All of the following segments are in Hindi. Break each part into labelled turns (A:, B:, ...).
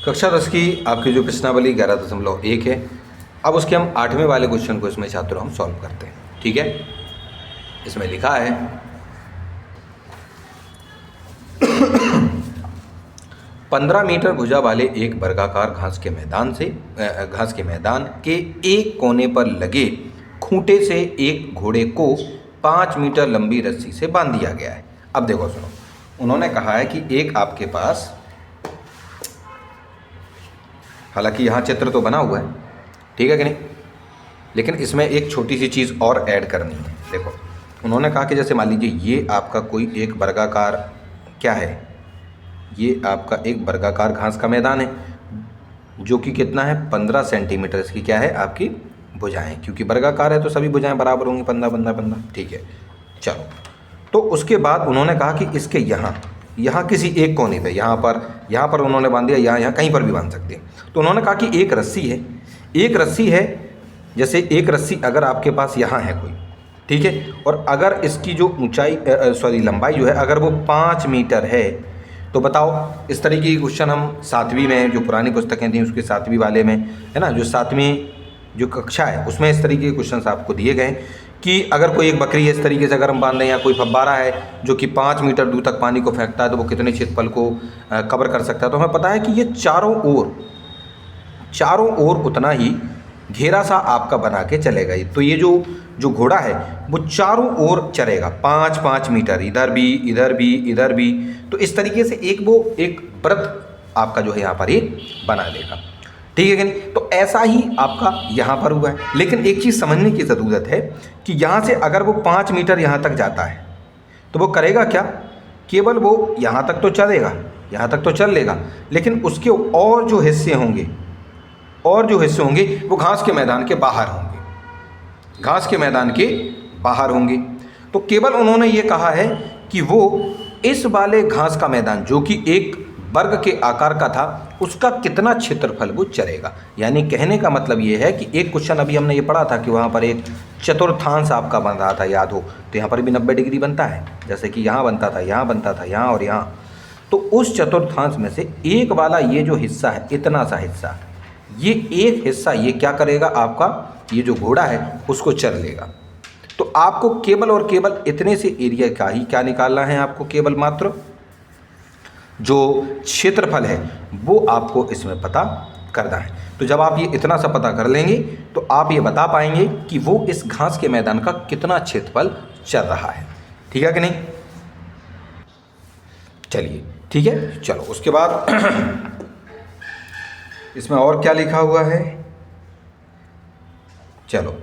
A: कक्षा 10 की आपकी जो प्रश्नावली 11.1 है। अब उसके हम 8वें वाले क्वेश्चन को इसमें छात्रों हम सॉल्व करते हैं। ठीक है, इसमें लिखा है 15 मीटर भुजा वाले एक वर्गाकार घास के मैदान के एक कोने पर लगे खूंटे से एक घोड़े को 5 मीटर लंबी रस्सी से बांध दिया गया है। अब देखो सुनो, उन्होंने कहा है कि एक आपके पास, हालांकि यहाँ चित्र तो बना हुआ है, ठीक है कि नहीं, लेकिन इसमें एक छोटी सी चीज़ और ऐड करनी है। देखो, उन्होंने कहा कि जैसे मान लीजिए ये आपका कोई एक वर्गाकार क्या है, ये आपका एक वर्गाकार घास का मैदान है जो कि कितना है 15 सेंटीमीटर इसकी क्या है आपकी भुजाएं, क्योंकि वर्गाकार है तो सभी भुजाएं बराबर होंगी 15। ठीक है, चलो। तो उसके बाद उन्होंने कहा कि इसके यहाँ किसी एक कोने पे यहाँ पर उन्होंने बांध दिया, यहाँ कहीं पर भी बांध सकते हैं। तो उन्होंने कहा कि एक रस्सी है, जैसे एक रस्सी अगर आपके पास यहाँ है कोई, ठीक है, और अगर इसकी जो लंबाई जो है अगर वो 5 मीटर है, तो बताओ, इस तरीके की क्वेश्चन हम 7वीं में जो पुरानी पुस्तकें थी उसके 7वीं वाले में है ना, जो 7वीं जो कक्षा है उसमें इस तरीके के क्वेश्चन आपको दिए गए कि अगर कोई एक बकरी है इस तरीके से अगर हम बांध दें, या कोई फव्वारा है जो कि 5 मीटर दूर तक पानी को फेंकता है, तो वो कितने क्षेत्रफल को कवर कर सकता है। तो हमें पता है कि ये चारों ओर उतना ही घेरा सा आपका बना के चलेगा। तो ये जो घोड़ा है वो चारों ओर चलेगा 5-5 मीटर, इधर भी। तो इस तरीके से एक व्रत आपका जो है यहाँ पर ये बना देगा। ठीक है कि नहीं? तो ऐसा ही आपका यहाँ पर हुआ है। लेकिन एक चीज़ समझने की ज़रूरत है कि यहाँ से अगर वो 5 मीटर यहाँ तक जाता है तो वो करेगा क्या, केवल वो यहाँ तक तो चल लेगा, लेकिन उसके और जो हिस्से होंगे वो घास के मैदान के बाहर होंगे। तो केवल उन्होंने ये कहा है कि वो इस वाले घास का मैदान जो कि एक वर्ग के आकार का था उसका कितना क्षेत्रफल वो चलेगा। यानी कहने का मतलब ये है कि एक क्वेश्चन अभी हमने ये पढ़ा था कि वहाँ पर एक चतुर्थांश आपका बन रहा था, याद हो, तो यहाँ पर भी 90 डिग्री बनता है, जैसे कि यहाँ बनता था, यहाँ और यहाँ। तो उस चतुर्थांश में से एक वाला ये जो हिस्सा है, इतना सा हिस्सा, ये एक हिस्सा ये क्या करेगा, आपका ये जो घोड़ा है उसको चर लेगा। तो आपको केवल और केवल इतने से एरिया का ही क्या निकालना है, आपको केवल मात्र जो क्षेत्रफल है वो आपको इसमें पता करना है। तो जब आप ये इतना सा पता कर लेंगे तो आप ये बता पाएंगे कि वो इस घास के मैदान का कितना क्षेत्रफल चल रहा है। ठीक है कि नहीं? चलिए, ठीक है, चलो। उसके बाद इसमें और क्या लिखा हुआ है, चलो,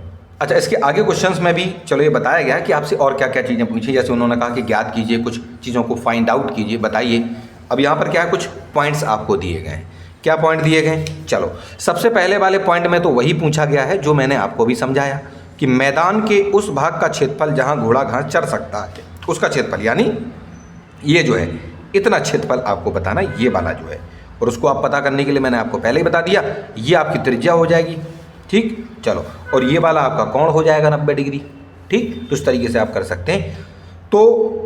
A: अच्छा, इसके आगे क्वेश्चंस में भी चलो ये बताया गया कि आपसे और क्या क्या चीज़ें पूछी। जैसे उन्होंने कहा कि ज्ञात कीजिए, कुछ चीज़ों को फाइंड आउट कीजिए, बताइए। अब यहाँ पर क्या है, कुछ पॉइंट्स आपको दिए गए हैं। क्या पॉइंट दिए गए? चलो, सबसे पहले वाले पॉइंट में तो वही पूछा गया है जो मैंने आपको भी समझाया कि मैदान के उस भाग का क्षेत्रफल जहाँ घोड़ा घास चर सकता है उसका क्षेत्रफल, यानी ये जो है इतना क्षेत्रफल आपको बताना, ये वाला जो है। और उसको आप पता करने के लिए मैंने आपको पहले ही बता दिया, ये आपकी त्रिज्या हो जाएगी। ठीक, चलो, और ये वाला आपका कोण हो जाएगा 90 डिग्री। ठीक, तो इस तरीके से आप कर सकते हैं। तो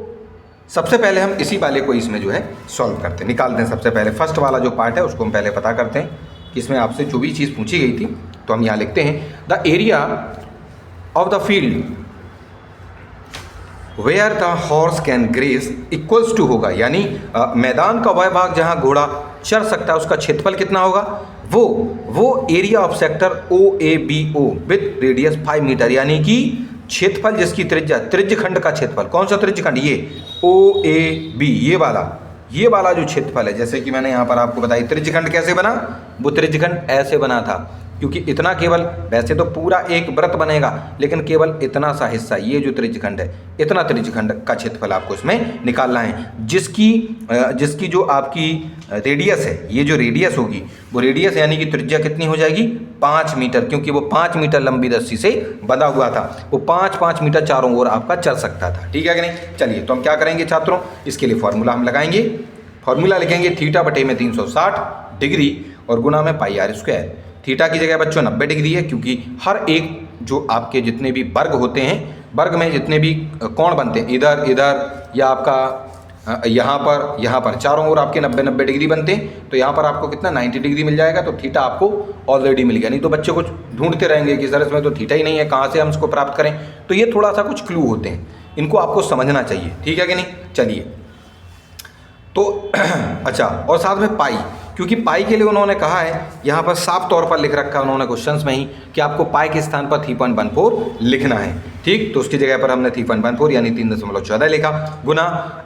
A: सबसे पहले हम इसी वाले को इसमें जो है सॉल्व करते हैं, निकालते हैं। सबसे पहले फर्स्ट वाला जो पार्ट है उसको हम पहले पता करते हैं कि इसमें आपसे जो भी चीज़ पूछी गई थी। तो हम यहाँ लिखते हैं the area of the field where the horse can graze equals to होगा, यानी मैदान का वह भाग जहाँ घोड़ा चर सकता है उसका क्षेत्रफल कितना होगा, वो area of sector OABO with radius 5 metre, यानी कि क्षेत्रफल जिसकी त्रिज्यखंड का क्षेत्रफल, कौन सा त्रिज्यखंड, ये OAB, ये वाला जो क्षेत्रफल है। जैसे कि मैंने यहाँ पर आपको बताया त्रिज्यखंड कैसे बना, वो त्रिज्यखंड ऐसे बना था, क्योंकि इतना केवल, वैसे तो पूरा एक वृत्त बनेगा लेकिन केवल इतना सा हिस्सा, ये जो त्रिज्यखंड है, इतना त्रिज्यखंड का क्षेत्रफल आपको इसमें निकालना है, जिसकी जो आपकी रेडियस है, ये जो रेडियस होगी वो रेडियस यानी कि त्रिज्या कितनी हो जाएगी 5 मीटर, क्योंकि वो 5 मीटर लंबी रस्सी से बंधा हुआ था, वो 5-5 मीटर चारों ओर आपका चल सकता था। ठीक है कि नहीं? चलिए, तो हम क्या करेंगे छात्रों, इसके लिए फॉर्मूला हम लगाएंगे। फॉर्मूला लिखेंगे θ/360 डिग्री और गुना में πr²। थीटा की जगह बच्चों 90 डिग्री है, क्योंकि हर एक जो आपके जितने भी वर्ग होते हैं, वर्ग में जितने भी कोण बनते हैं, इधर या आपका यहाँ पर चारों ओर आपके 90-90 डिग्री बनते हैं, तो यहाँ पर आपको कितना 90 डिग्री मिल जाएगा, तो थीटा आपको ऑलरेडी मिल गया। नहीं तो बच्चे कुछ ढूंढते रहेंगे कि सर इसमें तो थीटा ही नहीं है, कहाँ से हम इसको प्राप्त करें। तो ये थोड़ा सा कुछ क्लू होते हैं, इनको आपको समझना चाहिए, ठीक है कि नहीं। चलिए तो अच्छा, और साथ में पाई, क्योंकि पाई के लिए उन्होंने कहा है यहाँ पर साफ तौर पर लिख रखा है उन्होंने क्वेश्चंस में ही कि आपको पाई के स्थान पर 3.14 लिखना है, ठीक। तो उसकी जगह पर हमने 3.14 यानी 3.14 लिखा, गुना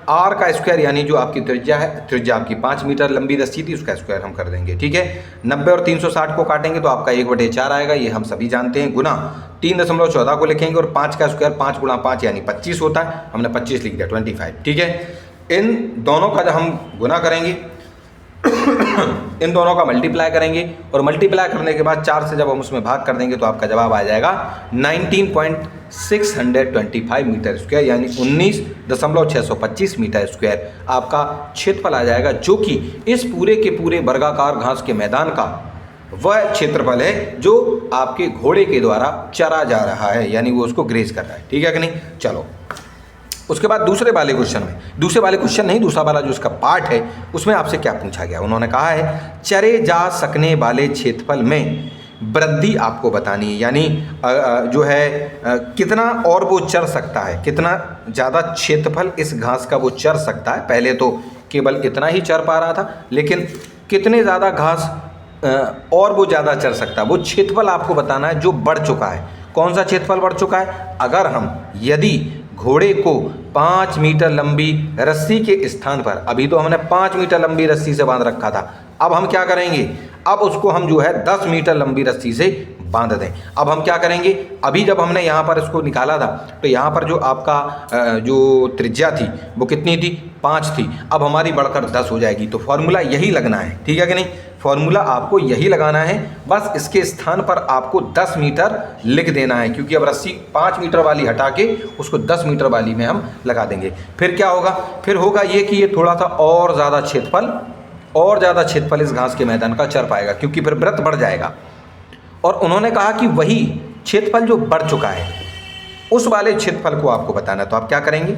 A: आर का स्क्वायर यानी जो आपकी त्रिज्या है, त्रिज्या आपकी 5 मीटर लंबी रस्सी थी, उसका स्क्वायर हम कर देंगे, ठीक है। 90 और 360 को काटेंगे तो आपका 1/4 आएगा, ये हम सभी जानते हैं, गुना 3.14 को लिखेंगे और 5 का स्क्वायर 5 गुणा 5 यानी 25 होता है, हमने 25 लिख दिया, 25, ठीक है। इन दोनों का जब हम गुना करेंगे इन दोनों का मल्टीप्लाई करेंगे और मल्टीप्लाई करने के बाद 4 से जब हम उसमें भाग कर देंगे तो आपका जवाब आ जाएगा 19.625 मीटर स्क्वायर यानी 19.625 मीटर स्क्वायर आपका क्षेत्रफल आ जाएगा, जो कि इस पूरे के पूरे वर्गाकार घास के मैदान का वह क्षेत्रफल है जो आपके घोड़े के द्वारा चरा जा रहा है, यानी वो उसको ग्रेज कर रहा है, ठीक है कि नहीं। चलो उसके बाद दूसरे वाले क्वेश्चन में, दूसरे वाले क्वेश्चन नहीं, दूसरा वाला जो इसका पार्ट है उसमें आपसे क्या पूछा गया, उन्होंने कहा है चरे जा सकने वाले क्षेत्रफल में वृद्धि आपको बतानी है, यानी जो है कितना और वो चर सकता है, कितना ज़्यादा क्षेत्रफल इस घास का वो चर सकता है। पहले तो केवल इतना ही चर पा रहा था, लेकिन कितने ज़्यादा घास और वो ज़्यादा चर सकता है, वो क्षेत्रफल आपको बताना है जो बढ़ चुका है। कौन सा क्षेत्रफल बढ़ चुका है, अगर हम यदि घोड़े को 5 मीटर लंबी रस्सी के स्थान पर, अभी तो हमने 5 मीटर लंबी रस्सी से बांध रखा था, अब हम क्या करेंगे, अब उसको हम जो है 10 मीटर लंबी रस्सी से बांध दें। अब हम क्या करेंगे, अभी जब हमने यहाँ पर इसको निकाला था तो यहाँ पर जो आपका जो त्रिज्या थी वो कितनी थी, 5 थी, अब हमारी बढ़कर 10 हो जाएगी। तो फॉर्मूला यही लगना है, ठीक है कि नहीं, फॉर्मूला आपको यही लगाना है, बस इसके स्थान पर आपको 10 मीटर लिख देना है, क्योंकि अब रस्सी 5 मीटर वाली हटा के उसको 10 मीटर वाली में हम लगा देंगे। फिर क्या होगा, फिर होगा ये कि ये थोड़ा सा और ज़्यादा क्षेत्रफल इस घास के मैदान का चर पाएगा, क्योंकि फिर वृत्त बढ़ जाएगा। और उन्होंने कहा कि वही क्षेत्रफल जो बढ़ चुका है उस वाले क्षेत्रफल को आपको बताना है। तो आप क्या करेंगे,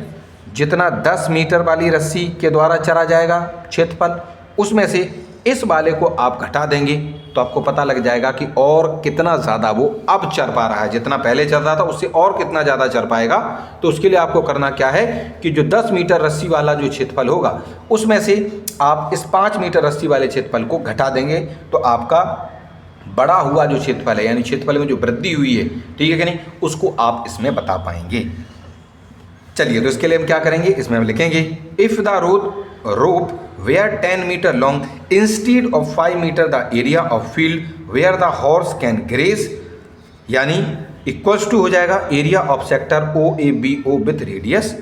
A: जितना 10 मीटर वाली रस्सी के द्वारा चरा जाएगा क्षेत्रफल, उसमें से इस वाले को आप घटा देंगे तो आपको पता लग जाएगा कि और कितना ज़्यादा वो अब चर पा रहा है, जितना पहले चर रहा था उससे और कितना ज़्यादा चर पाएगा। तो उसके लिए आपको करना क्या है कि जो 10 मीटर रस्सी वाला जो क्षेत्रफल होगा उसमें से आप इस 5 मीटर रस्सी वाले क्षेत्रफल को घटा देंगे, तो आपका बड़ा हुआ जो क्षेत्रफल है, यानी क्षेत्रफल में जो वृद्धि हुई है, ठीक है कि नहीं, उसको आप इसमें बता पाएंगे। चलिए तो इसके लिए हम क्या करेंगे, इसमें हम लिखेंगे if the rope were 10 meter long instead of 5 meter the area of field where the horse can graze, यानी इक्वल्स टू हो जाएगा area of sector OABO with radius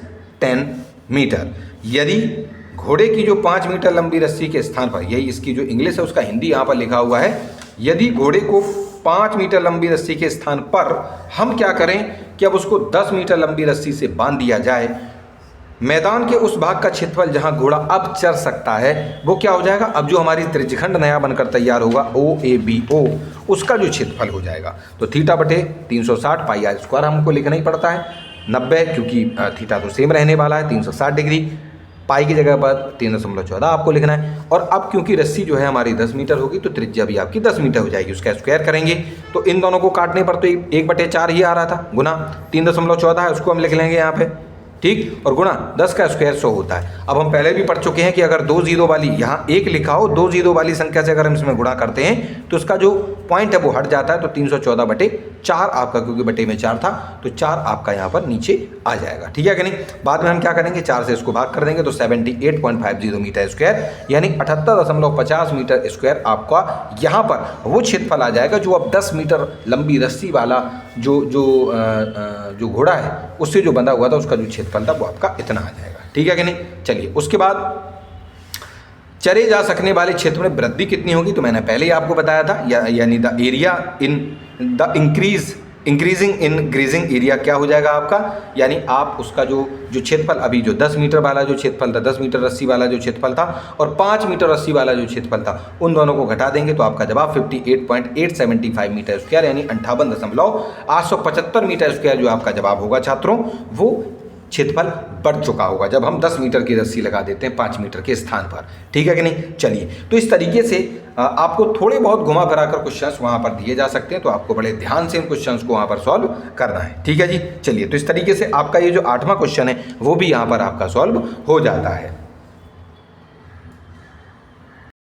A: 10 metre. यदि घोड़े की जो 5 मीटर लंबी रस्सी के स्थान पर, यही इसकी जो इंग्लिश है उसका हिंदी यहाँ पर लिखा हुआ है, यदि घोड़े को 5 मीटर लंबी रस्सी के स्थान पर हम क्या करें कि अब उसको 10 मीटर लंबी रस्सी से बांध दिया जाए, मैदान के उस भाग का क्षेत्रफल जहां घोड़ा अब चर सकता है वो क्या हो जाएगा, अब जो हमारी त्रिज्यखंड नया बनकर तैयार होगा OABO, उसका जो क्षेत्रफल हो जाएगा। तो थीटा बटे 360 पाई आर स्क्वायर हमको लिखना ही पड़ता है, 90 क्योंकि थीटा तो सेम रहने वाला है 360 डिग्री, पाई की जगह पर 3.14 आपको लिखना है। और अब क्योंकि रस्सी जो है हमारी 10 मीटर होगी तो त्रिज्या भी आपकी 10 मीटर हो जाएगी, उसका स्क्वायर करेंगे तो इन दोनों को काटने पर तो 1/4 ही आ रहा था, गुना 3.14 है उसको हम लिख लेंगे यहाँ पे, ठीक, और गुणा 10 का स्क्वायर 100 होता है। अब हम पहले भी पढ़ चुके हैं कि अगर 2 जीरो वाली, यहाँ 1 लिखा हो, 2 जीरो वाली संख्या से अगर हम इसमें गुणा करते हैं तो उसका जो पॉइंट है वो हट जाता है, तो 314/4 आपका, क्योंकि बटे में 4 था तो 4 आपका यहाँ पर नीचे आ जाएगा, ठीक है कि नहीं। बाद में हम क्या करेंगे, 4 से इसको भाग कर देंगे तो 78.50 मीटर स्क्वायर यानी 78.50 मीटर स्क्वायर आपका यहाँ पर वो क्षेत्रफल आ जाएगा जो अब 10 मीटर लंबी रस्सी वाला जो घोड़ा है उससे जो बंधा हुआ था उसका जो क्षेत्रफल था वो आपका इतना आ जाएगा, ठीक है कि नहीं। चलिए उसके बाद चरे जा सकने वाले क्षेत्र में वृद्धि कितनी होगी, तो मैंने पहले ही आपको बताया था, यानी the area in the increasing in grazing area क्या हो जाएगा आपका, यानी आप उसका जो क्षेत्रफल अभी जो 10 मीटर वाला जो क्षेत्रफल था, 10 मीटर रस्सी वाला जो क्षेत्रफल था और 5 मीटर रस्सी वाला जो क्षेत्रफल था, उन दोनों को घटा देंगे तो आपका जवाब 58.875 मीटर स्क्वायर यानी 58.875 मीटर स्क्वायर जो आपका जवाब होगा छात्रों, वो क्षेत्रफल बढ़ चुका होगा जब हम 10 मीटर की रस्सी लगा देते हैं 5 मीटर के स्थान पर। ठीक है कि नहीं? चलिए, तो इस तरीके से आपको थोड़े बहुत घुमा फिरा कर क्वेश्चंस वहाँ पर दिए जा सकते हैं, तो आपको बड़े ध्यान से इन क्वेश्चंस को वहाँ पर सॉल्व करना है। ठीक है जी? चलिए, तो इस तरीके से आपका ये जो 8वां क्वेश्चन है वो भी यहाँ पर आपका सॉल्व हो जाता है।